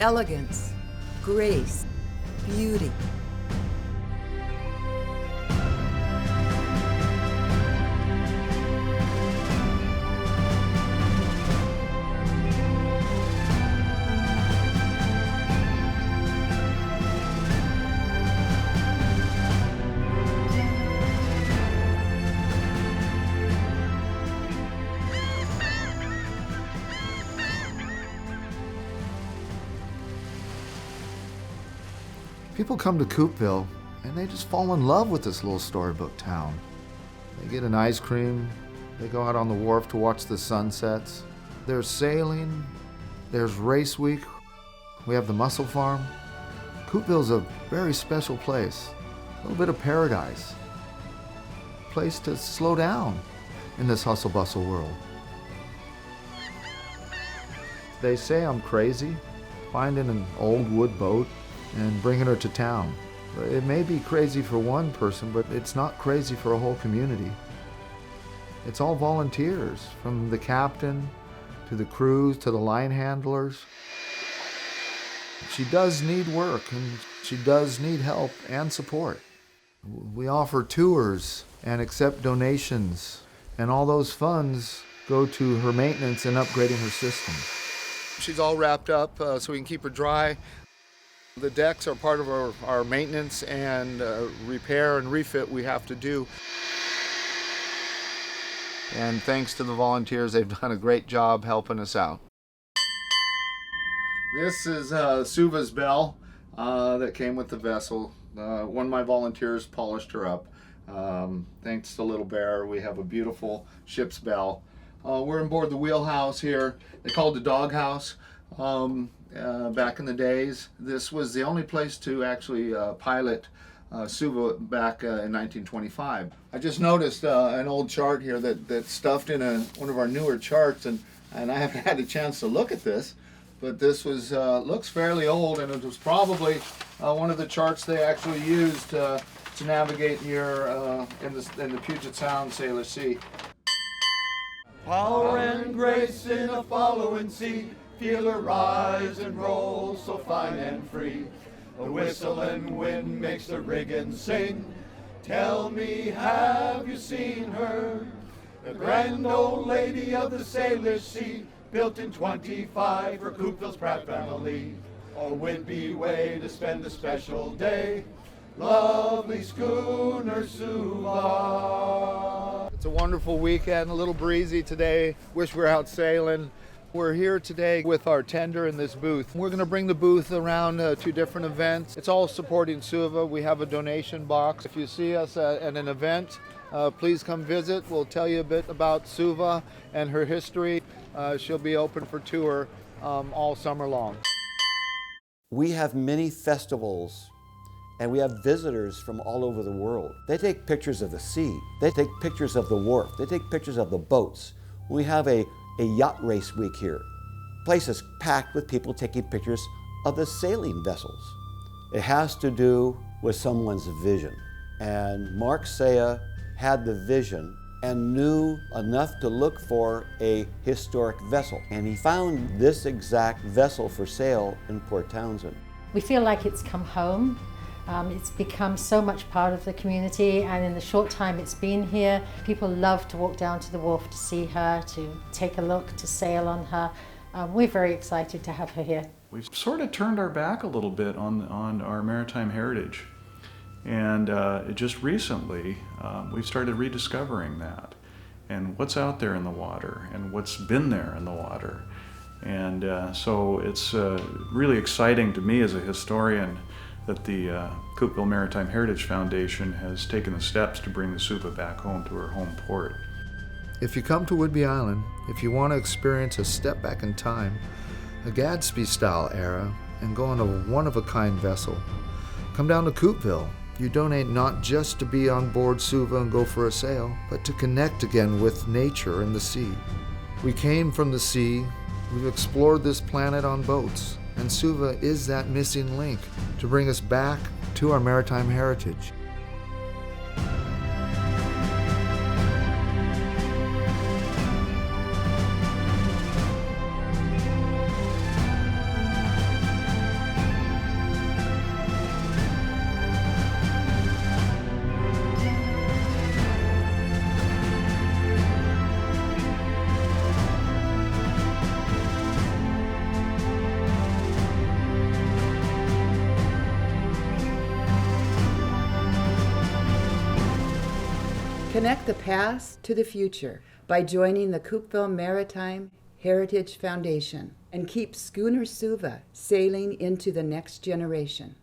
elegance, grace, beauty. People come to Coupeville and they just fall in love with this little storybook town. They get an ice cream, they go out on the wharf to watch the sunsets. There's sailing, there's race week, we have the mussel farm. Coupeville's a very special place, a little bit of paradise. A place to slow down in this hustle bustle world. They say I'm crazy, finding an old wood boat and bringing her to town. It may be crazy for one person, but it's not crazy for a whole community. It's all volunteers, from the captain to the crews to the line handlers. She does need work and she does need help and support. We offer tours and accept donations, and all those funds go to her maintenance and upgrading her system. She's all wrapped up so we can keep her dry. The decks are part of our maintenance and repair and refit we have to do. And thanks to the volunteers, they've done a great job helping us out. This is Suva's bell that came with the vessel. One of my volunteers polished her up. Thanks to Little Bear, we have a beautiful ship's bell. We're on board the wheelhouse here. They called it the doghouse. Back in the days, this was the only place to actually pilot Suva back in 1925. I just noticed an old chart here that's stuffed in one of our newer charts, and I haven't had a chance to look at this, but this was looks fairly old, and it was probably one of the charts they actually used to navigate here in the Puget Sound Sailor Sea. Power and grace in a following sea, feel her rise and roll so fine and free. The whistling wind makes the rigging sing. Tell me, have you seen her? The grand old lady of the Sailor Sea, built in 25 for Coupeville's Pratt family. A would-be way to spend a special day. Lovely schooner Suva. It's a wonderful weekend, a little breezy today. Wish we were out sailing. We're here today with our tender in this booth. We're going to bring the booth around to different events. It's all supporting Suva. We have a donation box. If you see us at an event, please come visit. We'll tell you a bit about Suva and her history. She'll be open for tour all summer long. We have many festivals and we have visitors from all over the world. They take pictures of the sea. They take pictures of the wharf. They take pictures of the boats. We have a yacht race week here. Place is packed with people taking pictures of the sailing vessels. It has to do with someone's vision. And Mark Saya had the vision and knew enough to look for a historic vessel. And he found this exact vessel for sale in Port Townsend. We feel like it's come home. It's become so much part of the community, and in the short time it's been here, people love to walk down to the wharf to see her, to take a look, to sail on her. We're very excited to have her here. We've sort of turned our back a little bit on our maritime heritage, and just recently we've started rediscovering that and what's out there in the water and what's been there in the water. And so it's really exciting to me as a historian that the Coupeville Maritime Heritage Foundation has taken the steps to bring the Suva back home to her home port. If you come to Whidbey Island, if you want to experience a step back in time, a Gadsby-style era, and go on a one-of-a-kind vessel, come down to Coupeville. You donate not just to be on board Suva and go for a sail, but to connect again with nature and the sea. We came from the sea, we've explored this planet on boats, and Suva is that missing link to bring us back to our maritime heritage. Connect the past to the future by joining the Coupeville Maritime Heritage Foundation and keep Schooner Suva sailing into the next generation.